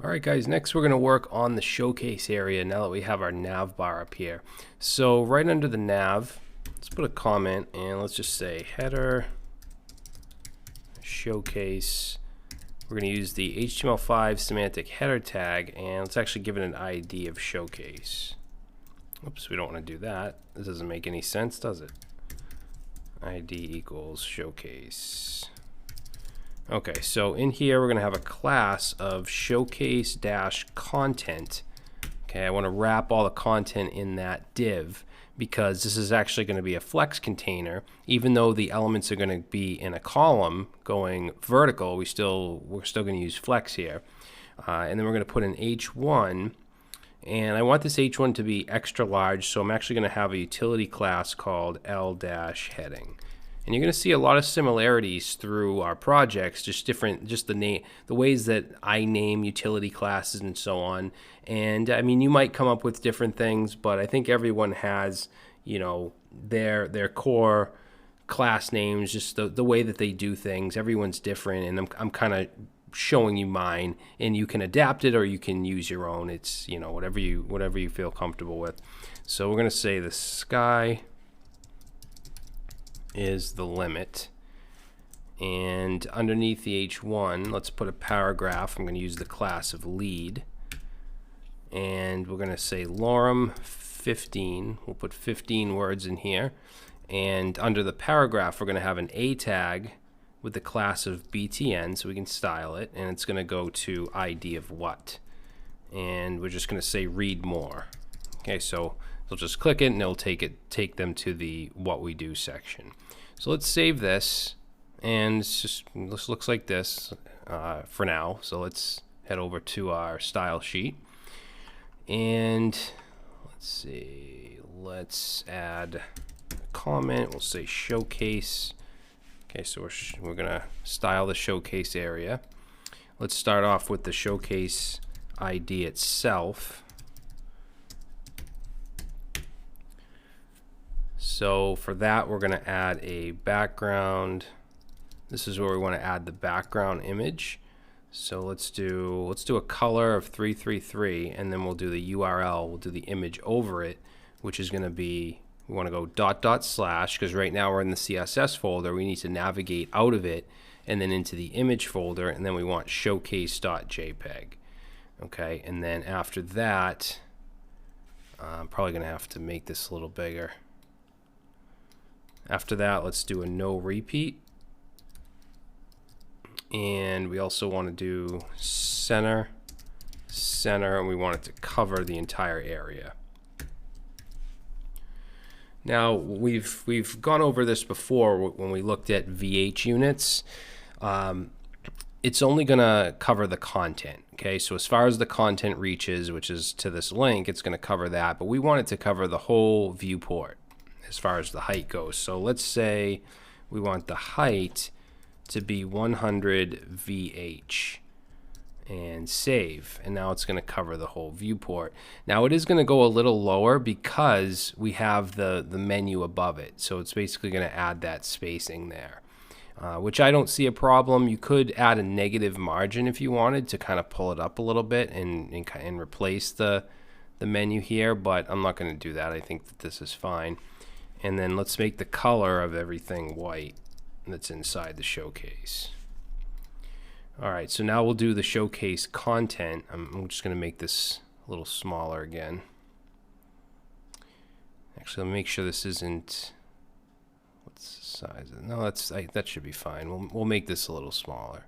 Alright guys, next we're going to work on the showcase area now that we have our nav bar up here. So right under the nav, let's put a comment and let's just say header showcase. We're going to use the HTML5 semantic header tag and let's actually give it an ID of showcase. Oops, we don't want to do that. This doesn't make any sense, does it? ID equals showcase. Okay, so in here we're going to have a class of showcase-content. Okay, I want to wrap all the content in that div because this is actually going to be a flex container. Even though the elements are going to be in a column going vertical, we're still going to use flex here. And then we're going to put an H1, and I want this H1 to be extra large, so I'm actually going to have a utility class called L-heading. And you're going to see a lot of similarities through our projects, just the ways that I name utility classes and so on. And I mean, you might come up with different things, but I think everyone has, you know, their core class names, just the way that they do things. Everyone's different, and I'm kind of showing you mine, and you can adapt it or you can use your own. It's, you know, whatever you feel comfortable with. So we're going to say the sky is the limit, and underneath the H1 let's put a paragraph. I'm going to use the class of lead, and we're going to say lorem 15. We'll put 15 words in here, and under the paragraph we're going to have an A tag with the class of btn so we can style it, and it's going to go to ID of what, and we're just going to say read more. Okay, so they'll just click it and it'll take them to the what we do section. So let's save this, and this looks like this for now. So let's head over to our style sheet, and let's see, let's add a comment. We'll say showcase. Okay, so we're gonna style the showcase area. Let's start off with the showcase ID itself. So for that, we're going to add a background. This is where we want to add the background image. So let's do a color of 333, and then we'll do the URL. We'll do the image over it, which is going to be, we want to go .. because right now we're in the CSS folder. We need to navigate out of it and then into the image folder, and then we want showcase.jpg. Okay, and then after that, I'm probably going to have to make this a little bigger. After that, let's do a no repeat, and we also want to do center, and we want it to cover the entire area. Now we've gone over this before when we looked at VH units. It's only going to cover the content. Okay, so as far as the content reaches, which is to this link, it's going to cover that, but we want it to cover the whole viewport as far as the height goes. So let's say we want the height to be 100 VH and save, and now it's going to cover the whole viewport. Now it is going to go a little lower because we have the menu above it, so it's basically going to add that spacing there, which I don't see a problem. You could add a negative margin if you wanted to kind of pull it up a little bit and replace the menu here, but I'm not going to do that. I think that this is fine. And then let's make the color of everything white that's inside the showcase. Alright, so now we'll do the showcase content. I'm just going to make this a little smaller again. Actually, let me make sure this isn't, what's the size of it? No, that should be fine. We'll make this a little smaller.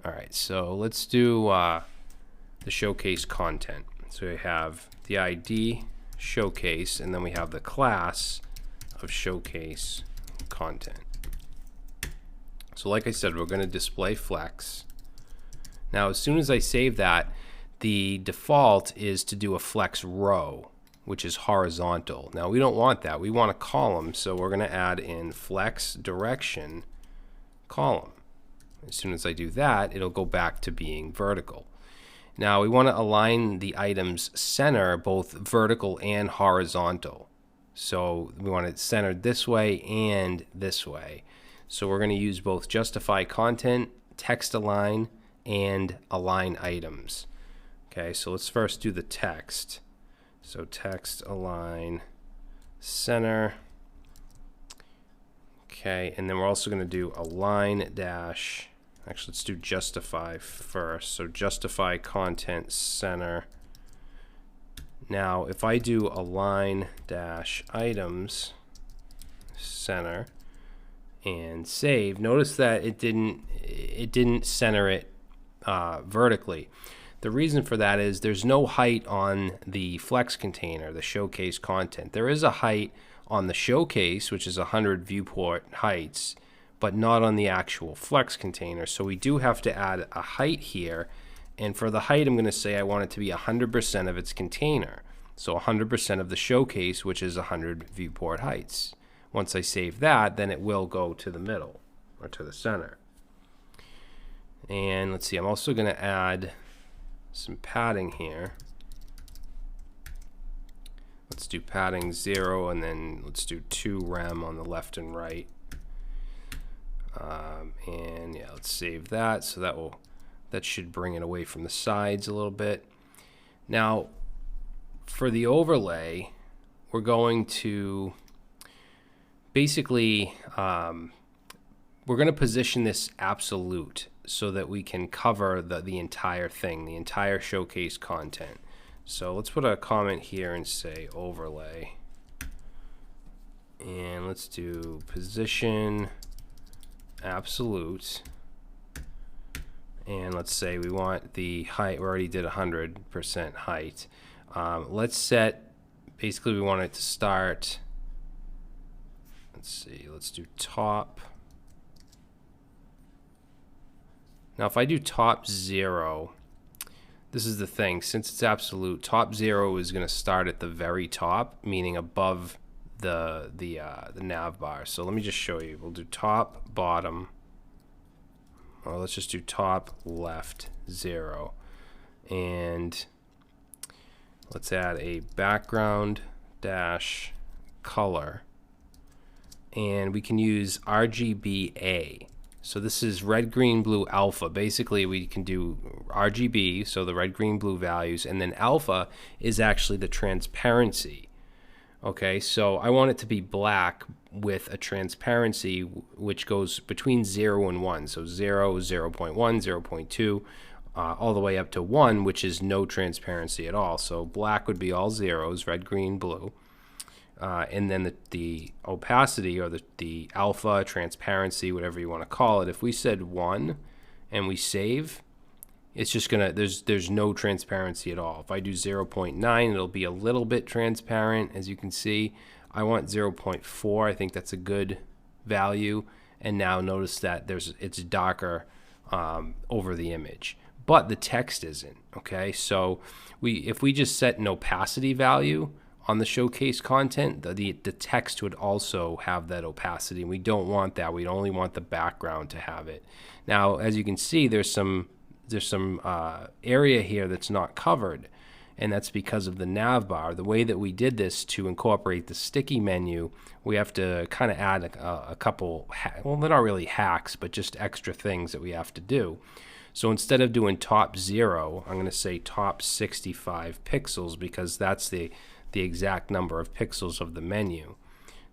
Alright, so let's do the showcase content. So we have the ID showcase, and then we have the class of showcase content. So like I said, we're going to display flex. Now as soon as I save that, the default is to do a flex row, which is horizontal. Now we don't want that. We want a column, so we're going to add in flex direction column. As soon as I do that, it'll go back to being vertical. Now we want to align the items center, both vertical and horizontal. So we want it centered this way and this way. So we're going to use both justify content text align and align items. Okay, so let's first do the text. So text align center. Okay, and then we're also going to do align dash, actually let's do justify first. So justify content center. Now if I do align dash items center and save, notice that it didn't center it vertically. The reason for that is there's no height on the flex container, the showcase content. There is a height on the showcase, which is 100 viewport heights, but not on the actual flex container. So we do have to add a height here. And for the height, I'm going to say I want it to be 100% of its container. So 100% of the showcase, which is 100 viewport heights. Once I save that, then it will go to the middle or to the center. And let's see, I'm also going to add some padding here. Let's do padding 0, and then let's do 2 rem on the left and right. And yeah, let's save that. So that should bring it away from the sides a little bit. Now, for the overlay, we're going to basically we're going to position this absolute so that we can cover the entire thing, the entire showcase content. So let's put a comment here and say overlay. And let's do position absolute. And let's say we want the height, we already did 100% height. Let's set, basically we want it to start, let's see, let's do top. Now if I do top 0, this is the thing, since it's absolute, top 0 is going to start at the very top, meaning above the nav bar. So let me just show you. We'll do top, bottom, or let's just do top, left, 0. And let's add a background dash color. And we can use RGBA. So this is red, green, blue, alpha. Basically, we can do RGB, so the red, green, blue values, and then alpha is actually the transparency. Okay, so I want it to be black with a transparency which goes between 0 and 1. So 0, 0.1, 0.2, all the way up to 1, which is no transparency at all. So black would be all zeros, red, green, blue. And then the opacity, or the alpha, transparency, whatever you want to call it, if we said 1 and we save, it's just gonna, there's no transparency at all. If I do 0.9, it'll be a little bit transparent, as you can see. I want 0.4. I think that's a good value. And now notice that it's darker over the image, but the text isn't. Okay, so if we just set an opacity value on the showcase content, the text would also have that opacity, and we don't want that. We only want the background to have it. Now, as you can see, there's some area here that's not covered, and that's because of the nav bar. The way that we did this to incorporate the sticky menu, we have to kind of add a couple, well, they're not really hacks, but just extra things that we have to do. So instead of doing top 0, I'm going to say top 65 pixels, because that's the exact number of pixels of the menu.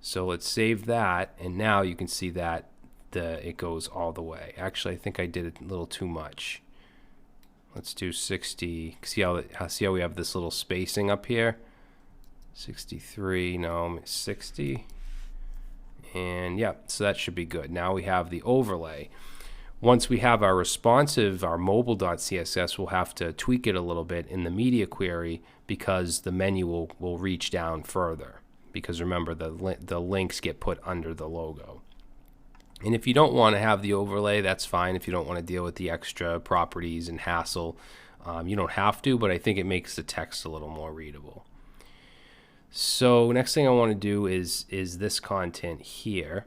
So let's save that, and now you can see that it goes all the way. Actually, I think I did it a little too much. Let's do 60. See how we have this little spacing up here? 63, no, 60. And yeah, so that should be good. Now we have the overlay. Once we have our responsive, our mobile.css, we'll have to tweak it a little bit in the media query, because the menu will reach down further. Because remember, the links get put under the logo. And if you don't want to have the overlay, that's fine. If you don't want to deal with the extra properties and hassle, you don't have to, but I think it makes the text a little more readable. So next thing I want to do is this content here,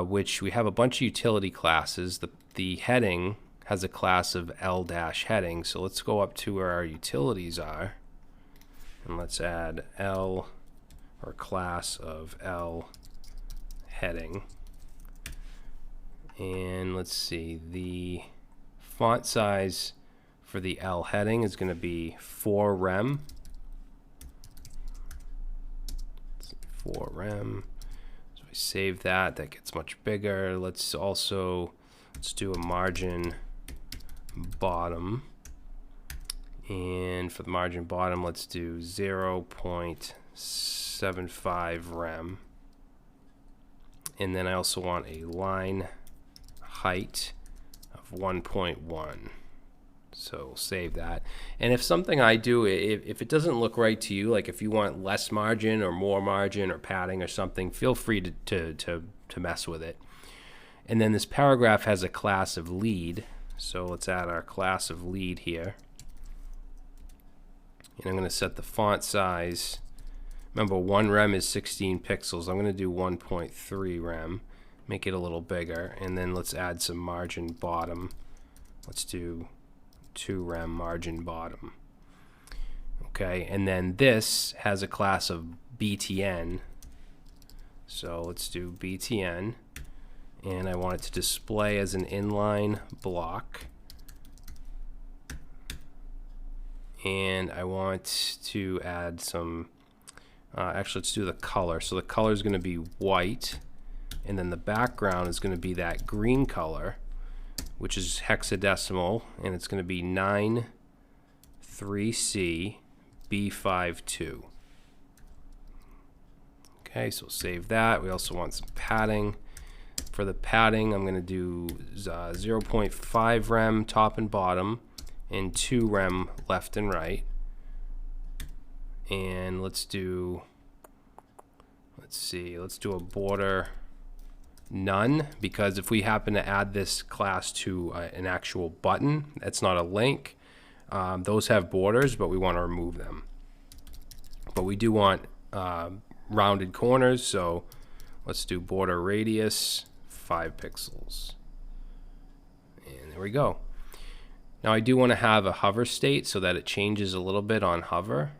which we have a bunch of utility classes. The heading has a class of L-heading. So let's go up to where our utilities are, and let's add L, or class of L heading. And let's see, the font size for the L heading is going to be 4 rem. 4 rem. So we save that. That gets much bigger. Let's do a margin bottom. And for the margin bottom, let's do 0.75 rem. And then I also want a line height of 1.1. So save that. And if something I do, if it doesn't look right to you, like if you want less margin or more margin or padding or something, feel free to mess with it. And then this paragraph has a class of lead. So let's add our class of lead here. And I'm going to set the font size. Remember, 1 rem is 16 pixels. I'm going to do 1.3 rem. Make it a little bigger. And then let's add some margin bottom. Let's do 2 rem margin bottom. Okay, and then this has a class of BTN. So let's do BTN. And I want it to display as an inline block. And I want to add some, actually let's do the color. So the color is going to be white, and then the background is going to be that green color, which is hexadecimal, and it's going to be 93C B52. Okay, so save that. We also want some padding. For the padding, I'm going to do 0.5 rem top and bottom, and 2 rem left and right. And let's do a border none, because if we happen to add this class to an actual button, that's not a link. Those have borders, but we want to remove them. But we do want rounded corners, so let's do border radius 5 pixels. And there we go. Now I do want to have a hover state so that it changes a little bit on hover.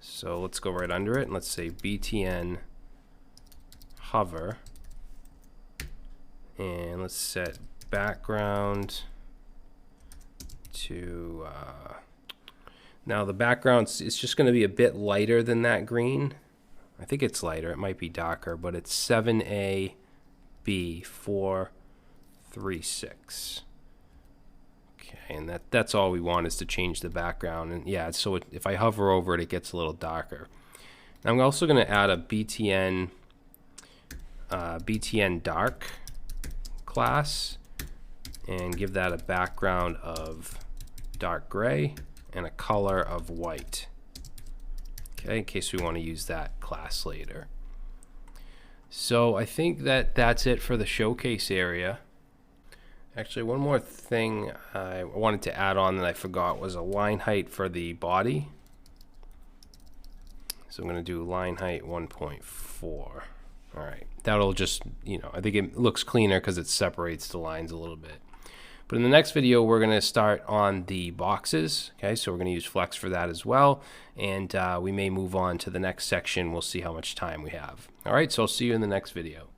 So let's go right under it and let's say BTN hover. And let's set background to, now the background is just going to be a bit lighter than that green. I think it's lighter, it might be darker, but it's 7AB436. Okay, and that's all we want, is to change the background. And yeah, so if I hover over it, it gets a little darker. Now I'm also going to add a BTN dark class and give that a background of dark gray and a color of white. Okay, in case we want to use that class later. So I think that's it for the showcase area. Actually, one more thing I wanted to add on that I forgot was a line height for the body. So I'm going to do line height 1.4. All right, that'll just, I think it looks cleaner because it separates the lines a little bit. But in the next video, we're going to start on the boxes. Okay, so we're going to use Flex for that as well. And we may move on to the next section. We'll see how much time we have. All right, so I'll see you in the next video.